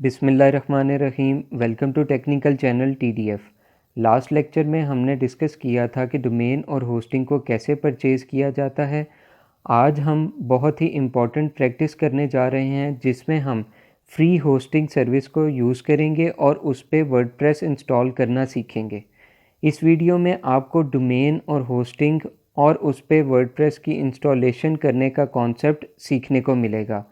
बिस्मिल्लाहिर्रहमानिर्रहीम। Welcome to technical channel TDF। Last lecture में हमने डिस्कस किया था कि डोमेन और होस्टिंग को कैसे परचेज़ किया जाता है। आज हम बहुत ही इम्पॉर्टेंट प्रैक्टिस करने जा रहे हैं जिसमें हम फ्री होस्टिंग सर्विस को यूज़ करेंगे और उस पर वर्डप्रेस इंस्टॉल करना सीखेंगे। इस वीडियो में आपको डोमेन और होस्टिंग और उस पर वर्डप्रेस की इंस्टॉलेशन करने का कॉन्सेप्ट सीखने को मिलेगा।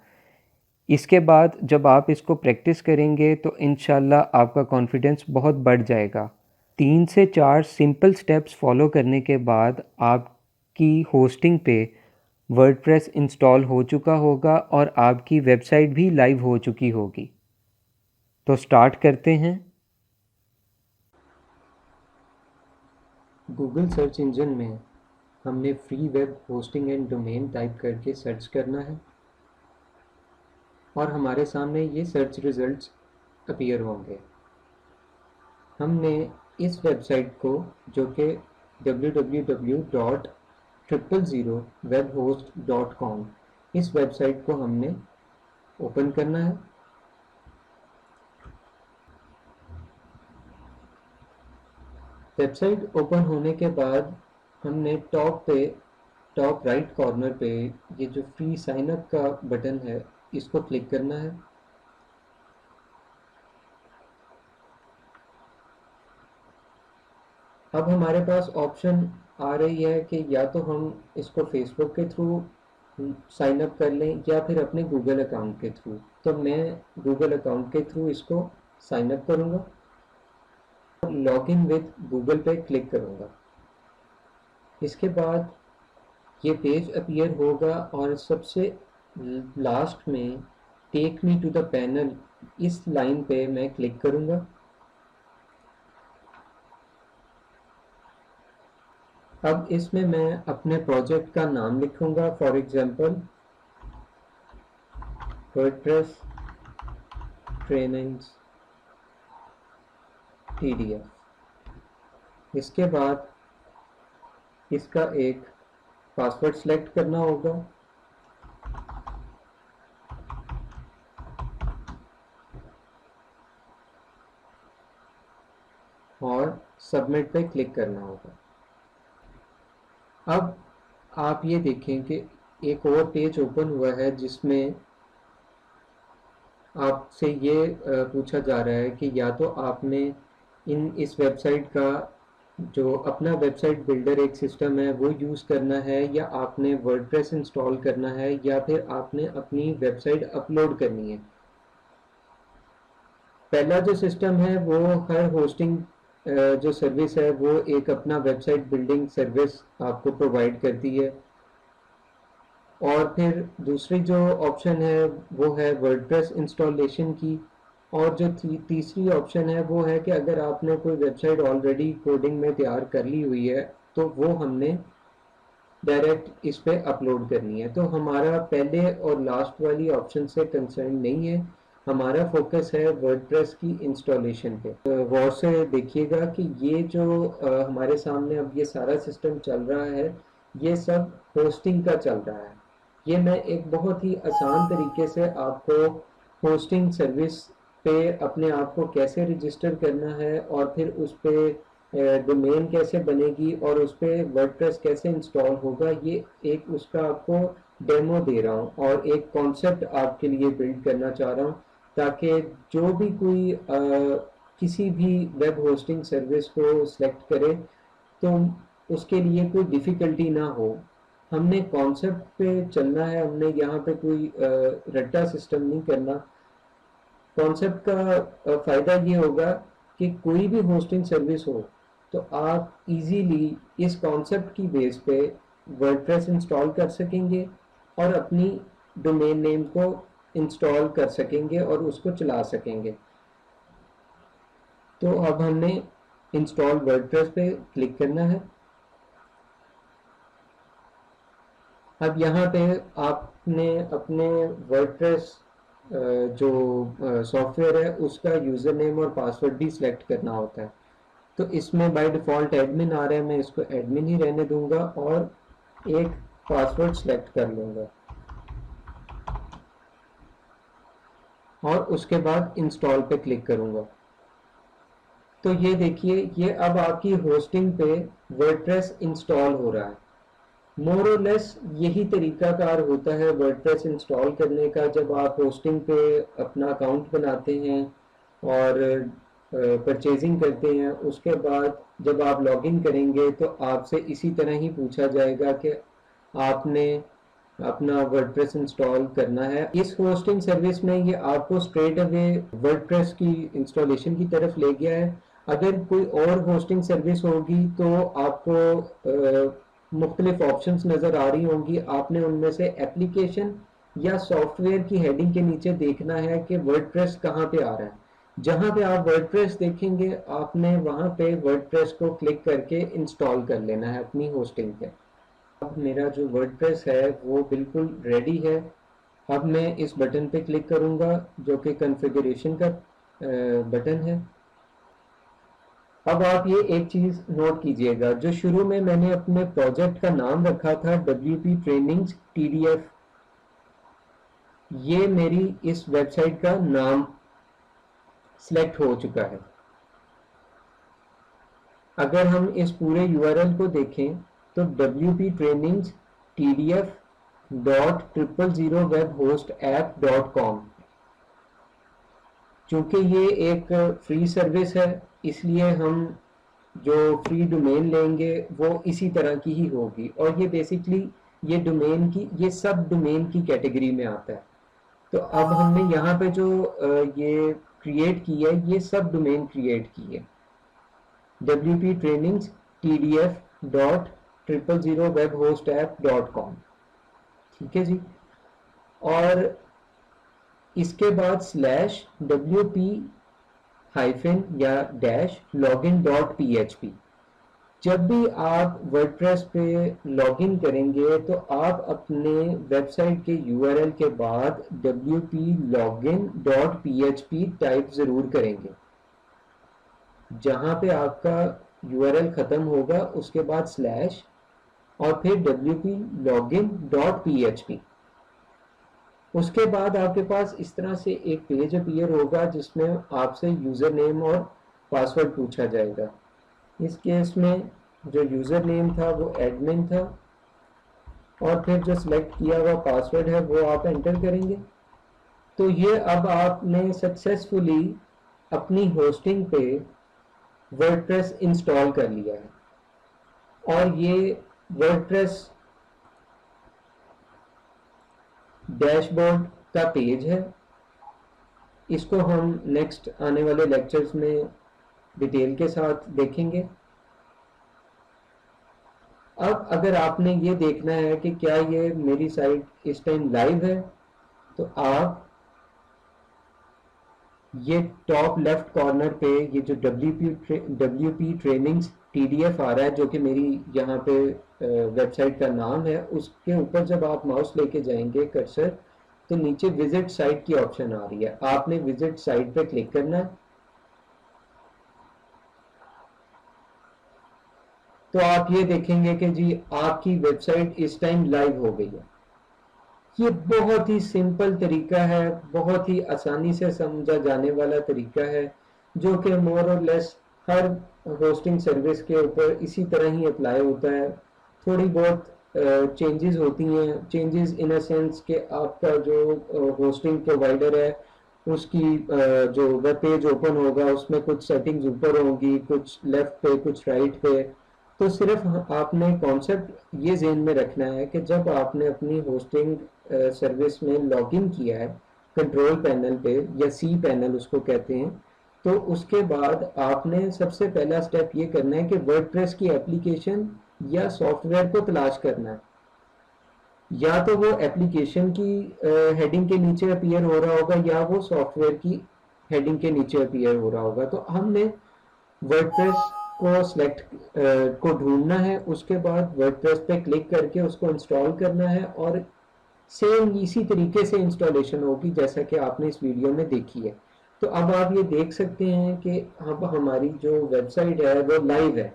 इसके बाद जब आप इसको प्रैक्टिस करेंगे तो इंशाल्लाह आपका कॉन्फिडेंस बहुत बढ़ जाएगा। 3 से 4 सिंपल स्टेप्स फॉलो करने के बाद आपकी होस्टिंग पे वर्डप्रेस इंस्टॉल हो चुका होगा और आपकी वेबसाइट भी लाइव हो चुकी होगी। तो स्टार्ट करते हैं। गूगल सर्च इंजन में हमने free web hosting and domain type करके सर्च करना है और हमारे सामने ये सर्च रिजल्ट्स अपीयर होंगे। हमने इस वेबसाइट को, जो कि www.000webhost.com, इस वेबसाइट को हमने ओपन करना है। वेबसाइट ओपन होने के बाद हमने टॉप राइट कॉर्नर पे ये जो फ्री साइन अप का बटन है इसको क्लिक करना है। अब हमारे पास ऑप्शन आ रही है कि या तो हम इसको फेसबुक के थ्रू साइन अप कर लें या फिर अपने गूगल अकाउंट के थ्रू। तो मैं गूगल अकाउंट के थ्रू इसको साइन अप करूँगा और लॉगिन विद गूगल पे क्लिक करूँगा। इसके बाद ये पेज अपीयर होगा और सबसे लास्ट में take me to the panel, इस लाइन पे मैं क्लिक करूँगा। अब इसमें मैं अपने प्रोजेक्ट का नाम लिखूँगा, for example WordPress trainings TDF। इसके बाद इसका एक पासवर्ड सेलेक्ट करना होगा और सबमिट पे क्लिक करना होगा। अब आप ये देखें कि एक और पेज ओपन हुआ है जिसमें आपसे ये पूछा जा रहा है कि या तो आपने इस वेबसाइट का जो अपना वेबसाइट बिल्डर एक सिस्टम है वो यूज़ करना है, या आपने वर्डप्रेस इंस्टॉल करना है, या फिर आपने अपनी वेबसाइट अपलोड करनी है। पहला जो सिस्टम है वो हर होस्टिंग जो सर्विस है वो एक अपना वेबसाइट बिल्डिंग सर्विस आपको प्रोवाइड करती है। और फिर दूसरी जो ऑप्शन है वो है वर्डप्रेस इंस्टॉलेशन की। और जो तीसरी ऑप्शन है वो है कि अगर आपने कोई वेबसाइट ऑलरेडी कोडिंग में तैयार कर ली हुई है तो वो हमने डायरेक्ट इस पे अपलोड करनी है। तो हमारा पहले और लास्ट वाली ऑप्शन से कंसर्न नहीं है, हमारा फोकस है वर्डप्रेस की इंस्टॉलेशन पे। गौर से देखिएगा कि ये जो हमारे सामने अब ये सारा सिस्टम चल रहा है ये सब होस्टिंग का चल रहा है। ये मैं एक बहुत ही आसान तरीके से आपको होस्टिंग सर्विस पे अपने आप को कैसे रजिस्टर करना है और फिर उस पे डोमेन कैसे बनेगी और उस पे वर्डप्रेस कैसे इंस्टॉल होगा, ये एक उसका आपको डेमो दे रहा हूँ और एक कॉन्सेप्ट आपके लिए बिल्ड करना चाह रहा हूँ, ताकि जो भी कोई किसी भी वेब होस्टिंग सर्विस को सिलेक्ट करे तो उसके लिए कोई डिफ़िकल्टी ना हो। हमने कॉन्सेप्ट पे चलना है, हमने यहाँ पे कोई रट्टा सिस्टम नहीं करना। कॉन्सेप्ट का फ़ायदा ये होगा कि कोई भी होस्टिंग सर्विस हो तो आप इजीली इस कॉन्सेप्ट की बेस पे वर्डप्रेस इंस्टॉल कर सकेंगे और अपनी डोमेन नेम को इंस्टॉल कर सकेंगे और उसको चला सकेंगे। तो अब हमने इंस्टॉल वर्डप्रेस पे क्लिक करना है। अब यहाँ पे आपने अपने वर्डप्रेस जो सॉफ्टवेयर है उसका यूज़र नेम और पासवर्ड भी सिलेक्ट करना होता है। तो इसमें बाय डिफ़ॉल्ट एडमिन आ रहा है, मैं इसको एडमिन ही रहने दूंगा और एक पासवर्ड सेलेक्ट कर लूँगा। और उसके बाद इंस्टॉल पे क्लिक करूँगा। तो ये देखिए, ये अब आपकी होस्टिंग पे वर्डप्रेस इंस्टॉल हो रहा है। मोर और लेस यही तरीकाकार होता है वर्डप्रेस इंस्टॉल करने का। जब आप होस्टिंग पे अपना अकाउंट बनाते हैं और परचेजिंग करते हैं, उसके बाद जब आप लॉगिन करेंगे तो आपसे इसी तरह ही पूछा जाएगा कि आपने अपना वर्डप्रेस इंस्टॉल करना है। इस होस्टिंग सर्विस में ये आपको स्ट्रेट अवे वर्डप्रेस की इंस्टॉलेशन की तरफ ले गया है। अगर कोई और होस्टिंग सर्विस होगी तो आपको मुख्तलिफ ऑप्शंस नज़र आ रही होंगी। आपने उनमें से एप्लीकेशन या सॉफ्टवेयर की हेडिंग के नीचे देखना है कि वर्डप्रेस कहाँ पे आ रहा है। जहाँ पे आप वर्डप्रेस देखेंगे, आपने वहाँ पे वर्डप्रेस को क्लिक करके इंस्टॉल कर लेना है अपनी होस्टिंग पे। अब मेरा जो वर्डप्रेस है वो बिल्कुल रेडी है। अब मैं इस बटन पे क्लिक करूँगा जो कि कॉन्फ़िगरेशन का बटन है। अब आप ये एक चीज़ नोट कीजिएगा, जो शुरू में मैंने अपने प्रोजेक्ट का नाम रखा था WP ट्रेनिंग्स TDF, ये मेरी इस वेबसाइट का नाम सिलेक्ट हो चुका है। अगर हम इस पूरे URL को देखें तो WP ट्रेनिंग्स TDF.000webhostapp.com, चूंकि ये एक फ्री सर्विस है इसलिए हम जो फ्री डोमेन लेंगे वो इसी तरह की ही होगी। और ये बेसिकली ये डोमेन की, ये सब डोमेन की कैटेगरी में आता है। तो अब हमने यहाँ पे जो ये क्रिएट की है, ये सब डोमेन क्रिएट की है, WP ट्रेनिंग्स TDF.000webhostapp.com। ठीक है जी। और इसके बाद /WP हाइफन या डैश login.php। जब भी आप वर्डप्रेस पे लॉगिन करेंगे तो आप अपने वेबसाइट के URL के बाद WP login.php टाइप ज़रूर करेंगे। जहाँ पे आपका URL ख़त्म होगा उसके बाद स्लैश और फिर WP login.php। उसके बाद आपके पास इस तरह से एक पेज अपीयर होगा जिसमें आपसे यूज़र नेम और पासवर्ड पूछा जाएगा। इस केस में जो यूज़र नेम था वो एडमिन था और फिर जो सिलेक्ट किया हुआ पासवर्ड है वो आप एंटर करेंगे। तो ये अब आपने सक्सेसफुली अपनी होस्टिंग पे वर्डप्रेस इंस्टॉल कर लिया है। और ये वर्डप्रेस डैशबोर्ड का पेज है। इसको हम नेक्स्ट आने वाले लेक्चर्स में डिटेल के साथ देखेंगे। अब अगर आपने ये देखना है कि क्या ये मेरी साइट इस टाइम लाइव है, तो आप ये टॉप लेफ्ट कॉर्नर पे ये जो WP ट्रेनिंग्स TDF आ रहा है, जो कि मेरी यहाँ पे वेबसाइट का नाम है, उसके ऊपर जब आप माउस लेके जाएंगे कर्सर, तो नीचे विजिट साइट की ऑप्शन आ रही है। आपने विजिट साइट पे क्लिक करना है। तो आप ये देखेंगे कि जी आपकी वेबसाइट इस टाइम लाइव हो गई है। ये बहुत ही सिंपल तरीका है, बहुत ही आसानी से समझा जाने वाला तरीका है, जो कि मोर और लेस हर होस्टिंग सर्विस के ऊपर इसी तरह ही अप्लाई होता है। थोड़ी बहुत चेंजेस होती हैं, चेंजेस इन अ सेंस कि आपका जो होस्टिंग प्रोवाइडर है उसकी जो वेब पेज ओपन होगा उसमें कुछ सेटिंग्स ऊपर होंगी, कुछ लेफ्ट पे कुछ राइट पे। तो सिर्फ आपने कॉन्सेप्ट ये ज़हन में रखना है कि जब आपने अपनी होस्टिंग सर्विस में लॉगिन किया है कंट्रोल पैनल पे या सी पैनल उसको कहते हैं, तो उसके बाद आपने सबसे पहला स्टेप ये करना है कि वर्डप्रेस की एप्लीकेशन या सॉफ्टवेयर को तलाश करना है। या तो वो एप्लीकेशन की हेडिंग के नीचे अपीयर हो रहा होगा या वो सॉफ्टवेयर की हेडिंग के नीचे अपीयर हो रहा होगा। तो हमने वर्डप्रेस को सिलेक्ट को ढूंढना है, उसके बाद वर्डप्रेस पे क्लिक करके उसको इंस्टॉल करना है और सेम इसी तरीके से इंस्टॉलेशन होगी जैसा कि आपने इस वीडियो में देखी है। तो अब आप ये देख सकते हैं कि अब हमारी जो वेबसाइट है वो लाइव है।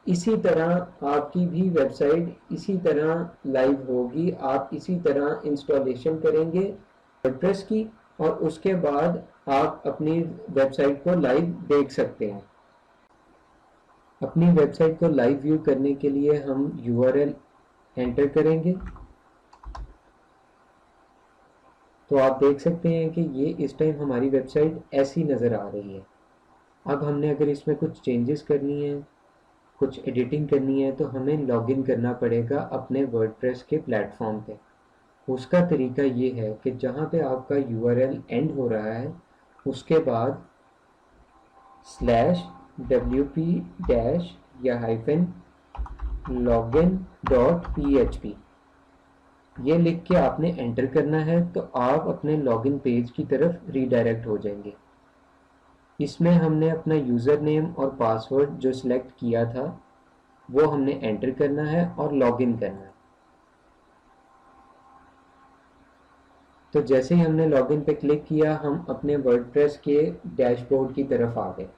इसी तरह आपकी भी वेबसाइट इसी तरह लाइव होगी। आप इसी तरह इंस्टॉलेशन करेंगे वर्डप्रेस की और उसके बाद आप अपनी वेबसाइट को लाइव देख सकते हैं। अपनी वेबसाइट को लाइव व्यू करने के लिए हम URL एंटर करेंगे, तो आप देख सकते हैं कि ये इस टाइम हमारी वेबसाइट ऐसी नज़र आ रही है। अब हमने अगर इसमें कुछ चेंजेस करनी है, कुछ एडिटिंग करनी है, तो हमें लॉगिन करना पड़ेगा अपने वर्डप्रेस के प्लेटफॉर्म पे। उसका तरीका ये है कि जहाँ पे आपका URL एंड हो रहा है उसके बाद /wp डैश या हाइफन login.php ये लिख के आपने एंटर करना है, तो आप अपने लॉगिन पेज की तरफ रीडायरेक्ट हो जाएंगे। इसमें हमने अपना यूज़र नेम और पासवर्ड जो सिलेक्ट किया था वो हमने एंटर करना है और लॉगिन करना है। तो जैसे ही हमने लॉगिन पे क्लिक किया, हम अपने वर्डप्रेस के डैशबोर्ड की तरफ आ गए।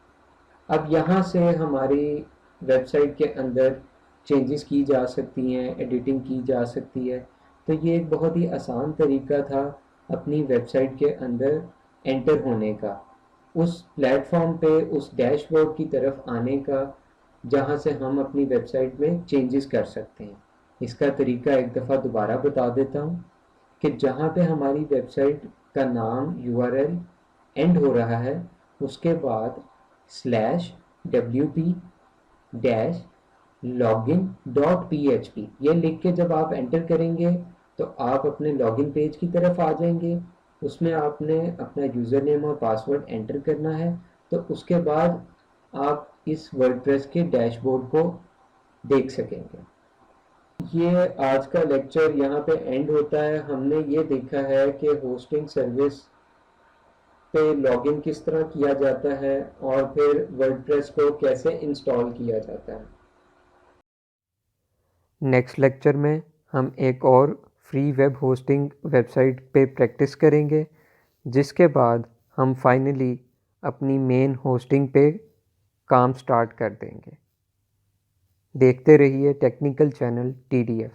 अब यहाँ से हमारी वेबसाइट के अंदर चेंजेस की जा सकती हैं, एडिटिंग की जा सकती है। तो ये एक बहुत ही आसान तरीका था अपनी वेबसाइट के अंदर एंटर होने का, उस प्लेटफॉर्म पे उस डैशबोर्ड की तरफ आने का जहाँ से हम अपनी वेबसाइट में चेंजेस कर सकते हैं। इसका तरीका एक दफ़ा दोबारा बता देता हूँ कि जहाँ पे हमारी वेबसाइट का नाम URL एंड हो रहा है उसके बाद /wp डैश login.php ये लिख के जब आप एंटर करेंगे तो आप अपने लॉगिन पेज की तरफ आ जाएंगे। उसमें आपने अपना यूज़र नेम और पासवर्ड एंटर करना है, तो उसके बाद आप इस वर्डप्रेस के डैशबोर्ड को देख सकेंगे। ये आज का लेक्चर यहाँ पे एंड होता है। हमने ये देखा है कि होस्टिंग सर्विस पे लॉगिन किस तरह किया जाता है और फिर वर्डप्रेस को कैसे इंस्टॉल किया जाता है। नेक्स्ट लेक्चर में हम एक और फ्री वेब होस्टिंग वेबसाइट पे प्रैक्टिस करेंगे, जिसके बाद हम फाइनली अपनी मेन होस्टिंग पे काम स्टार्ट कर देंगे। देखते रहिए टेक्निकल चैनल TDF।